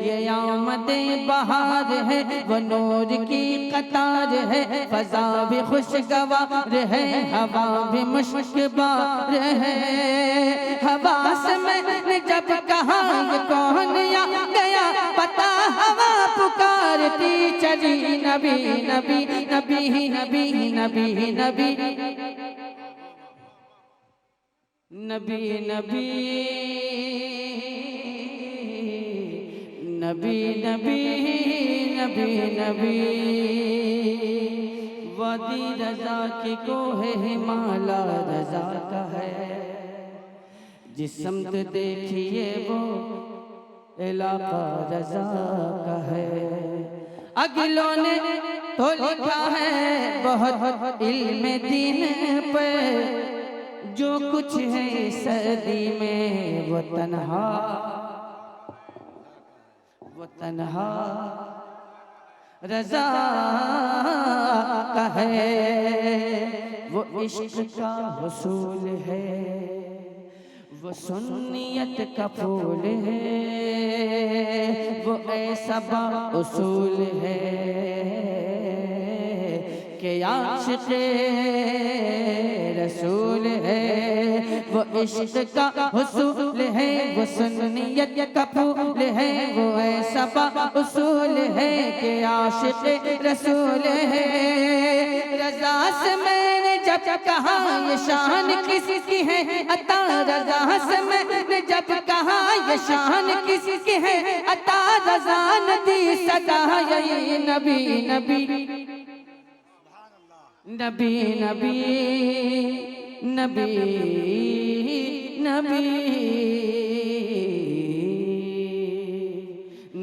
ये आमदे बहार है, वो नूर की कतार है, फजा भी खुशगवार है, हवा भी मुश्किबार है। हवा से मैंने जब कहा ये कौन आ गया, पता हवा पुकारती चली, नबी नबी नबी नबी नबी नबी नबी नबी नबी नबी नबी नबी। वादी रजा की कोहे हिमाला रजा का है, जिस समत देखिए वो इलाका रजा का है। अगलों ने तो लिखा है बहुत इल्म दीन पर, जो कुछ है सदी में वो तन्हा रजा का है। वो इश्क का हुसूल है, वो सुन्नियत का फूल है, वो ऐसा उसूल है कि आशिक़े रसूल है। वो इश्क का हुसूल है, वो सुन्नियत का फूल है, वो ऐसा उसूल है कि आशिक़े रसूल है। रज़ा से मैंने जब कहा ये शान किसकी है अता, रज़ा से मैंने जब कहा ये शान किसकी है अता, रज़ा ने दी सदा ये नबी नबी नबी नबी नबी नबी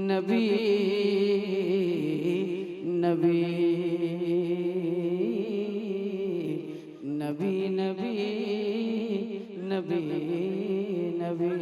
नबी नबी नबी नबी नबी नबी।